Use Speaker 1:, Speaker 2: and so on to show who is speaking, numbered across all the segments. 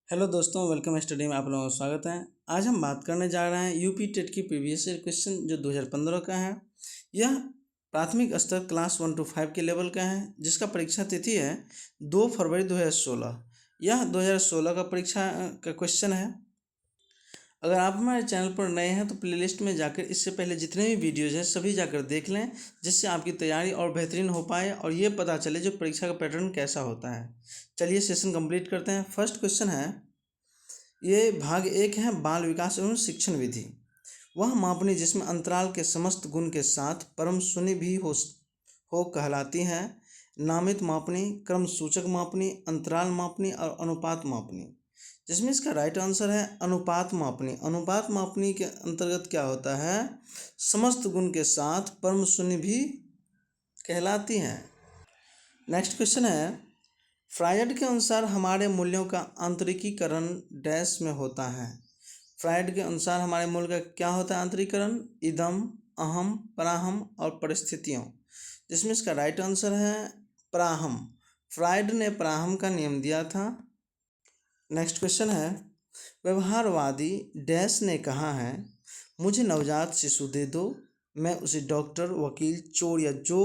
Speaker 1: Hello दोस्तों, welcome study में आप लोगों का स्वागत है। आज हम बात करने जा रहे हैं यूपी टेट की प्रीवियस ईयर क्वेश्चन जो 2015 का है। यह प्राथमिक स्तर क्लास 1 to 5 के लेवल का है, जिसका परीक्षा तिथि है 2 फरवरी 2016। यह 2016 का परीक्षा का क्वेश्चन है। अगर आप हमारे चैनल पर नए हैं तो प्लेलिस्ट में जाकर इससे पहले जितने भी वीडियोज हैं सभी जाकर देख लें, जिससे आपकी तैयारी और बेहतरीन हो पाए और ये पता चले जो परीक्षा का पैटर्न कैसा होता है। चलिए सेशन कंप्लीट करते हैं। फर्स्ट क्वेश्चन है, ये भाग 1 है, बाल विकास एवं शिक्षण विधि। वह मापनी जिसमें अंतराल के समस्त गुण के साथ परम शून्य भी हो कहलाती है नामित मापनी, क्रम सूचक मापनी, अंतराल मापनी और अनुपात मापनी। जिसमें इसका राइट आंसर है अनुपात मापनी। अनुपात मापनी के अंतर्गत क्या होता है, समस्त गुण के साथ परम शून्य भी कहलाती हैं। नेक्स्ट क्वेश्चन है, फ्रायड के अनुसार हमारे मूल्यों का आंतरिकीकरण डैश में होता है। फ्रायड के अनुसार हमारे मूल्य का क्या होता है आंतरिकीकरण, इदम, अहम, पराहम और परिस्थितियों। जिसमें इसका राइट आंसर है पराहम। फ्रायड ने पराहम का नियम दिया था। नेक्स्ट क्वेश्चन है, व्यवहारवादी डैश ने कहा है मुझे नवजात शिशु दे दो, मैं उसे डॉक्टर, वकील, चोर या जो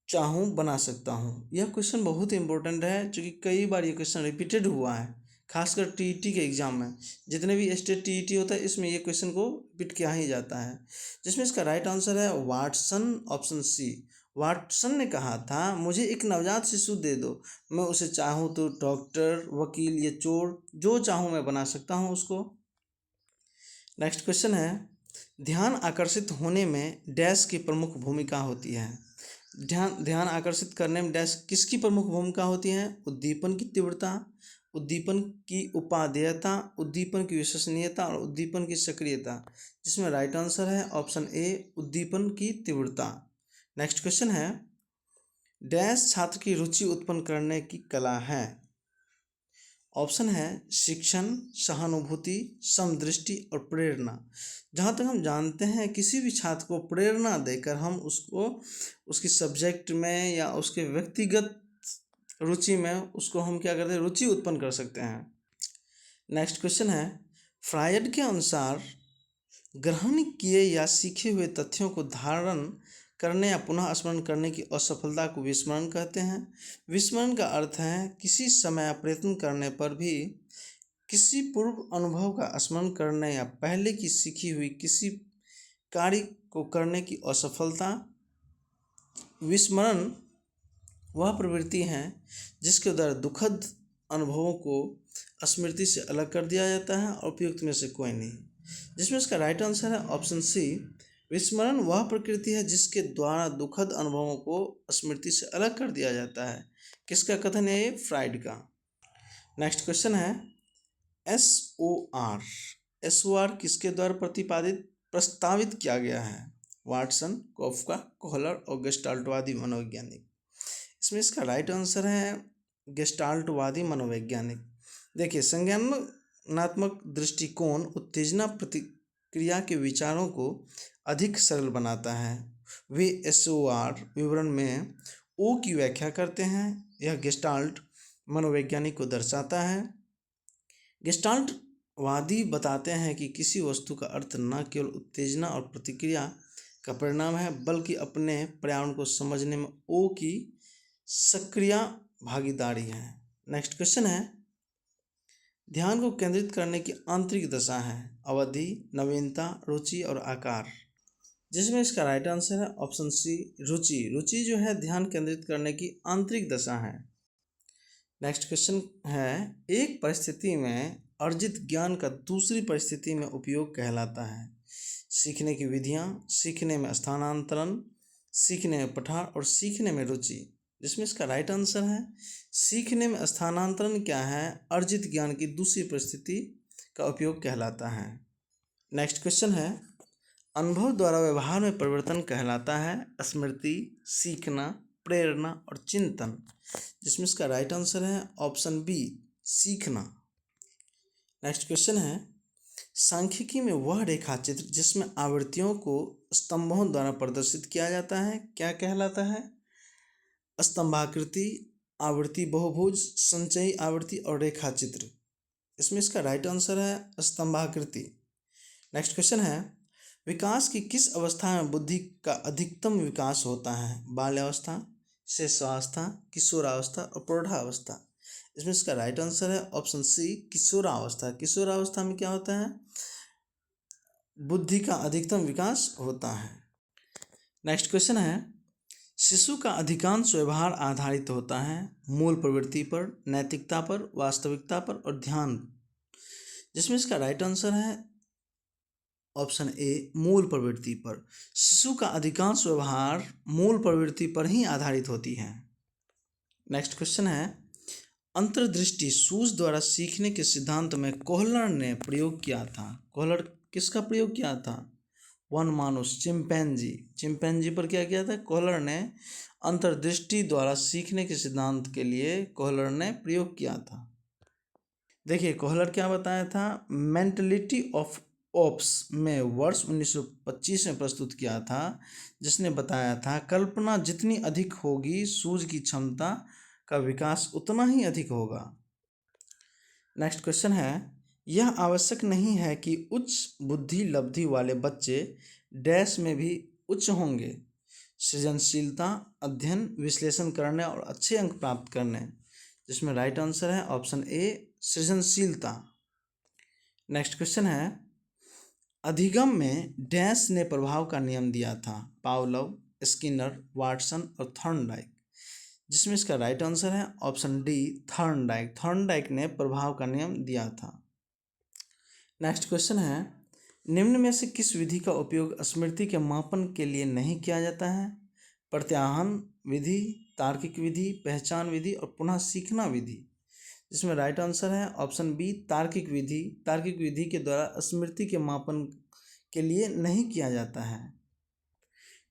Speaker 1: चाहूँ बना सकता हूँ। यह क्वेश्चन बहुत ही इंपॉर्टेंट है, क्योंकि कई बार ये क्वेश्चन रिपीटेड हुआ है, खासकर टीईटी के एग्जाम में। जितने भी स्टेट टीईटी होता है इसमें ये क्वेश्चन को रिपीट किया ही जाता है। जिसमें इसका राइट आंसर है वाटसन, ऑप्शन सी। वाटसन ने कहा था मुझे एक नवजात शिशु दे दो, मैं उसे चाहूँ तो डॉक्टर, वकील या चोर, जो चाहूँ मैं बना सकता हूँ उसको। नेक्स्ट क्वेश्चन है, ध्यान आकर्षित होने में डैश की प्रमुख भूमिका होती है। ध्यान आकर्षित करने में डैश किसकी प्रमुख भूमिका होती है, उद्दीपन की तीव्रता, उद्दीपन की उपादेयता, उद्दीपन की विश्वसनीयता और उद्दीपन की सक्रियता। जिसमें राइट आंसर है ऑप्शन ए, उद्दीपन की तीव्रता। नेक्स्ट क्वेश्चन है, डैश छात्र की रुचि उत्पन्न करने की कला है। ऑप्शन है शिक्षण, सहानुभूति, समदृष्टि और प्रेरणा। जहाँ तक हम जानते हैं किसी भी छात्र को प्रेरणा देकर हम उसको उसकी सब्जेक्ट में या उसके व्यक्तिगत रुचि में उसको हम क्या करते हैं, रुचि उत्पन्न कर सकते हैं। नेक्स्ट क्वेश्चन है, फ्रायड के अनुसार ग्रहण किए या सीखे हुए तथ्यों को धारण करने या पुनः स्मरण करने की असफलता को विस्मरण कहते हैं। विस्मरण का अर्थ है किसी समय प्रयत्न करने पर भी किसी पूर्व अनुभव का स्मरण करने या पहले की सीखी हुई किसी कार्य को करने की असफलता। विस्मरण वह प्रवृत्ति है जिसके द्वारा दुखद अनुभवों को स्मृति से अलग कर दिया जाता है और उपयुक्त में से कोई नहीं। जिसमें इसका राइट आंसर है ऑप्शन सी। विस्मरण वह प्रकृति है जिसके द्वारा दुखद अनुभवों को स्मृति से अलग कर दिया जाता है। किसका कथन है ये, फ्रायड का। नेक्स्ट क्वेश्चन है, एसओआर किसके द्वारा प्रस्तावित किया गया है। वाटसन, कॉफका, कोहलर और गेस्टाल्टवादी मनोवैज्ञानिक। इसमें इसका राइट आंसर है गेस्टाल्टवादी मनोवैज्ञानिक। देखिए, संज्ञानात्मक दृष्टिकोण उत्तेजना प्रतिक्रिया के विचारों को अधिक सरल बनाता है। वे एसओआर विवरण में ओ की व्याख्या करते हैं। यह गेस्टाल्ट मनोवैज्ञानिक को दर्शाता है। गेस्टाल्टवादी बताते हैं कि किसी वस्तु का अर्थ न केवल उत्तेजना और प्रतिक्रिया का परिणाम है, बल्कि अपने पर्यावरण को समझने में ओ की सक्रिय भागीदारी है। नेक्स्ट क्वेश्चन है, ध्यान को केंद्रित करने की आंतरिक दशा है। अवधि, नवीनता, रुचि और आकार। जिसमें इसका राइट आंसर है ऑप्शन सी, रुचि। रुचि जो है ध्यान केंद्रित करने की आंतरिक दशा है। नेक्स्ट क्वेश्चन है, एक परिस्थिति में अर्जित ज्ञान का दूसरी परिस्थिति में उपयोग कहलाता है। सीखने की विधियाँ, सीखने में स्थानांतरण, सीखने में पठार और सीखने में रुचि। जिसमें इसका राइट आंसर है सीखने में स्थानांतरण क्या है, अर्जित ज्ञान की दूसरी परिस्थिति का उपयोग कहलाता है। नेक्स्ट क्वेश्चन है, अनुभव द्वारा व्यवहार में परिवर्तन कहलाता है स्मृति, सीखना, प्रेरणा और चिंतन। जिसमें इसका राइट आंसर है ऑप्शन बी, सीखना। नेक्स्ट क्वेश्चन है, सांख्यिकी में वह रेखा चित्र जिसमें आवृत्तियों को स्तंभों द्वारा प्रदर्शित किया जाता है क्या कहलाता है। स्तंभाकृति, आवृत्ति बहुभुज, संचयी आवृत्ति और रेखा चित्र। इसमें इसका राइट आंसर है स्तंभाकृति। नेक्स्ट क्वेश्चन है, विकास की किस अवस्था में बुद्धि का अधिकतम विकास होता है? बाल्यावस्था, शिशुअवस्था, किशोरावस्था और प्रौढ़ावस्था। इसमें इसका राइट आंसर है ऑप्शन सी किशोरावस्था। किशोरावस्था में क्या होता है? बुद्धि का अधिकतम विकास होता है। नेक्स्ट क्वेश्चन है, शिशु का अधिकांश व्यवहार आधारित होता है मूल प्रवृत्ति पर, नैतिकता पर, वास्तविकता पर और ध्यान, जिसमें इसका राइट आंसर है ऑप्शन ए मूल प्रवृत्ति पर। शिशु का अधिकांश व्यवहार मूल प्रवृत्ति पर ही आधारित होती है। नेक्स्ट क्वेश्चन है, अंतर्दृष्टि सूझ द्वारा सीखने के सिद्धांत में कोहलर ने प्रयोग किया था। कोहलर किसका प्रयोग किया था? वन मानुस, चिंपैंजी पर क्या किया था? कोहलर ने अंतर्दृष्टि द्वारा सीखने के सिद्धांत के लिए कोहलर ने प्रयोग किया था। देखिए कोहलर क्या बताया था, मेंटलिटी ऑफ ओप्स में वर्ष 1925 में प्रस्तुत किया था, जिसने बताया था कल्पना जितनी अधिक होगी सूझ की क्षमता का विकास उतना ही अधिक होगा। नेक्स्ट क्वेश्चन है, यह आवश्यक नहीं है कि उच्च बुद्धि लब्धि वाले बच्चे डैश में भी उच्च होंगे। सृजनशीलता, अध्ययन, विश्लेषण करने और अच्छे अंक प्राप्त करने, जिसमें राइट आंसर है ऑप्शन ए सृजनशीलता। नेक्स्ट क्वेश्चन है, अधिगम में डैश ने प्रभाव का नियम दिया था? पावलोव, स्किनर, वाटसन और थॉर्नडाइक, जिसमें इसका राइट आंसर है ऑप्शन डी थॉर्नडाइक। थॉर्नडाइक ने प्रभाव का नियम दिया था। नेक्स्ट क्वेश्चन है, निम्न में से किस विधि का उपयोग स्मृति के मापन के लिए नहीं किया जाता है? प्रत्याहन विधि, तार्किक विधि, पहचान विधि और पुनः सीखना विधि, जिसमें राइट आंसर है ऑप्शन बी तार्किक विधि। तार्किक विधि के द्वारा स्मृति के मापन के लिए नहीं किया जाता है।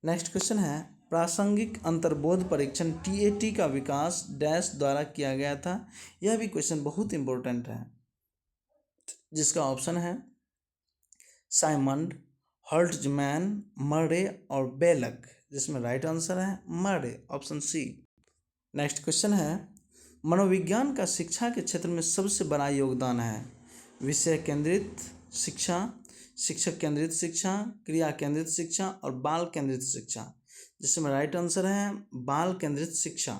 Speaker 1: नेक्स्ट क्वेश्चन है, प्रासंगिक अंतर्बोध परीक्षण टीएटी का विकास डैश द्वारा किया गया था। यह भी क्वेश्चन बहुत इंपॉर्टेंट है, जिसका ऑप्शन है साइमंड, हॉल्ट्जमैन, मर्रे और बेलक, जिसमें राइट आंसर है मर्रे, ऑप्शन सी। नेक्स्ट क्वेश्चन है, मनोविज्ञान का शिक्षा के क्षेत्र में सबसे बड़ा योगदान है? विषय केंद्रित शिक्षा, शिक्षक केंद्रित शिक्षा, क्रिया केंद्रित शिक्षा और बाल केंद्रित शिक्षा, जिसमें राइट आंसर है बाल केंद्रित शिक्षा।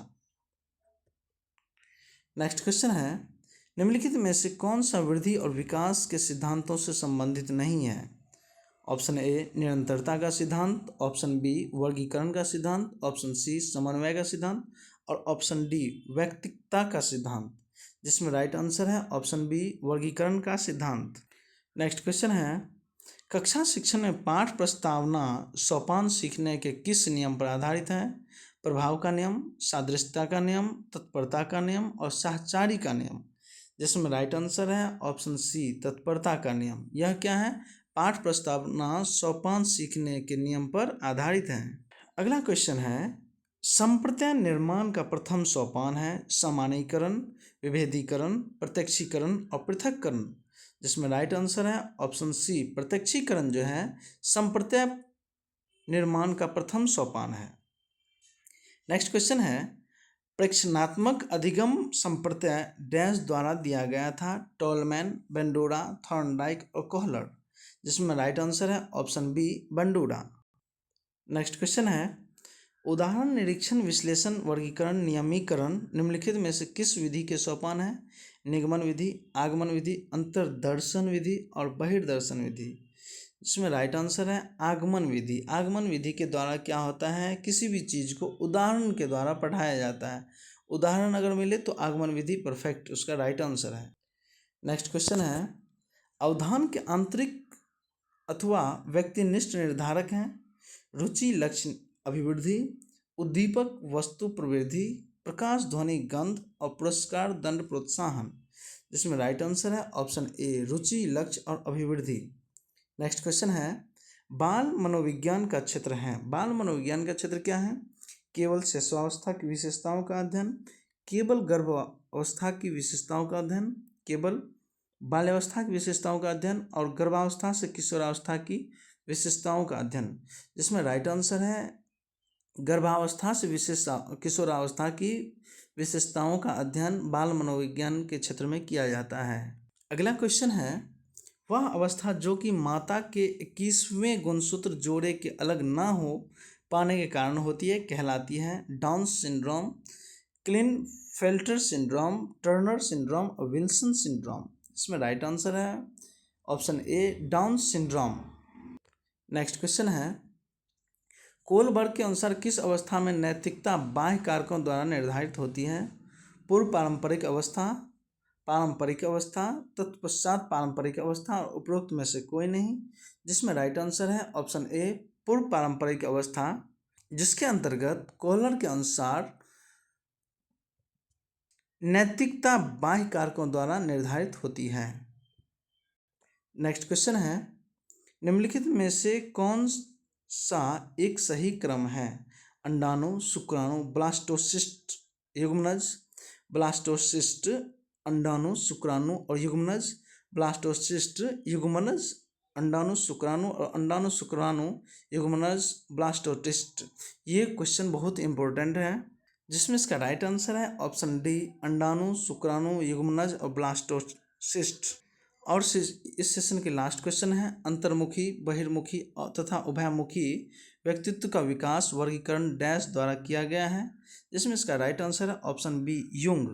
Speaker 1: नेक्स्ट क्वेश्चन है, निम्नलिखित में से कौन सा वृद्धि और विकास के सिद्धांतों से संबंधित नहीं है? ऑप्शन ए निरंतरता का सिद्धांत, ऑप्शन बी वर्गीकरण का सिद्धांत, ऑप्शन सी समन्वय का सिद्धांत और ऑप्शन डी व्यक्तिकता का सिद्धांत, जिसमें राइट आंसर है ऑप्शन बी वर्गीकरण का सिद्धांत। नेक्स्ट क्वेश्चन है, कक्षा शिक्षण में पाठ प्रस्तावना सोपान सीखने के किस नियम पर आधारित है? प्रभाव का नियम, सादृश्यता का नियम, तत्परता का नियम और साहचारी का नियम, जिसमें राइट आंसर है ऑप्शन सी तत्परता का नियम। यह क्या है? पाठ प्रस्तावना सोपान सीखने के नियम पर आधारित है। अगला क्वेश्चन है, संप्रत्यय निर्माण का प्रथम सोपान है सामान्यीकरण, विभेदीकरण, प्रत्यक्षीकरण और पृथक्करण, जिसमें राइट आंसर है ऑप्शन सी प्रत्यक्षीकरण जो है संप्रत्यय निर्माण का प्रथम सोपान है। नेक्स्ट क्वेश्चन है, प्रेक्षणात्मक अधिगम संप्रत्यय डैश द्वारा दिया गया था? टोलमैन, बेंडोरा, थॉर्नडाइक और कोहलर, जिसमें राइट आंसर है ऑप्शन बी बेंडोरा। नेक्स्ट क्वेश्चन है, उदाहरण, निरीक्षण, विश्लेषण, वर्गीकरण, नियमीकरण निम्नलिखित में से किस विधि के सोपान है? निगमन विधि, आगमन विधि, अंतर्दर्शन विधि और बहिर्दर्शन विधि, जिसमें राइट आंसर है आगमन विधि। आगमन विधि के द्वारा क्या होता है? किसी भी चीज़ को उदाहरण के द्वारा पढ़ाया जाता है। उदाहरण अगर मिले तो आगमन विधि परफेक्ट उसका राइट आंसर है। नेक्स्ट क्वेश्चन है, अवधान के आंतरिक अथवा व्यक्तिनिष्ठ निर्धारक हैं? रुचि, लक्ष्य, अभिवृद्धि, उद्दीपक, वस्तु, प्रवृत्ति, प्रकाश, ध्वनि, गंध और पुरस्कार, दंड, प्रोत्साहन, जिसमें राइट आंसर है ऑप्शन ए रुचि, लक्ष्य और अभिवृद्धि। नेक्स्ट क्वेश्चन है, बाल मनोविज्ञान का क्षेत्र है। बाल मनोविज्ञान का क्षेत्र क्या है? केवल शिशुअवस्था की विशेषताओं का अध्ययन, केवल गर्भावस्था की विशेषताओं का अध्ययन, केवल बाल्यावस्था की विशेषताओं का अध्ययन और गर्भावस्था से किशोरावस्था की विशेषताओं का अध्ययन, जिसमें राइट आंसर है गर्भावस्था से किशोरावस्था की विशेषताओं का अध्ययन बाल मनोविज्ञान के क्षेत्र में किया जाता है। अगला क्वेश्चन है, वह अवस्था जो कि माता के 21वें गुणसूत्र जोड़े के अलग ना हो पाने के कारण होती है कहलाती है Down syndrome, Klinefelter syndrome, Turner syndrome और विल्सन सिंड्रोम। इसमें राइट आंसर है option A Down syndrome. Next question है, कोलबर्ग के अनुसार किस अवस्था में नैतिकता बाह्य कारकों द्वारा निर्धारित होती है? पूर्व पारंपरिक अवस्था, पारंपरिक अवस्था, तत्पश्चात पारंपरिक अवस्था और उपरोक्त में से कोई नहीं। जिसमें राइट आंसर है ऑप्शन ए पूर्व पारंपरिक अवस्था, जिसके अंतर्गत कोहलर के अनुसार नैतिकता बाह्य कारकों द्वारा निर्धारित होती है। नेक्स्ट क्वेश्चन है, निम्नलिखित में से कौन सा एक सही क्रम है? अंडाणु, शुक्राणु, ब्लास्टोसिस्ट, युग्मनज, ब्लास्टोसिस्ट, अंडाणु, शुक्राणु और युग्मनज, ब्लास्टोसिस्ट, युग्मनज, अंडाणु, शुक्राणु और अंडाणु, शुक्राणु, युग्मनज, ब्लास्टोसिस्ट। ये क्वेश्चन बहुत इंपॉर्टेंट है, जिसमें इसका राइट आंसर है ऑप्शन डी अंडाणु, शुक्राणु, युग्मनज और ब्लास्टोसिस्ट। और इस सेशन के लास्ट क्वेश्चन है, अंतर्मुखी, बहिर्मुखी तथा उभयमुखी व्यक्तित्व का विकास वर्गीकरण डैश द्वारा किया गया है? जिसमें इसका राइट आंसर है ऑप्शन बी युंग।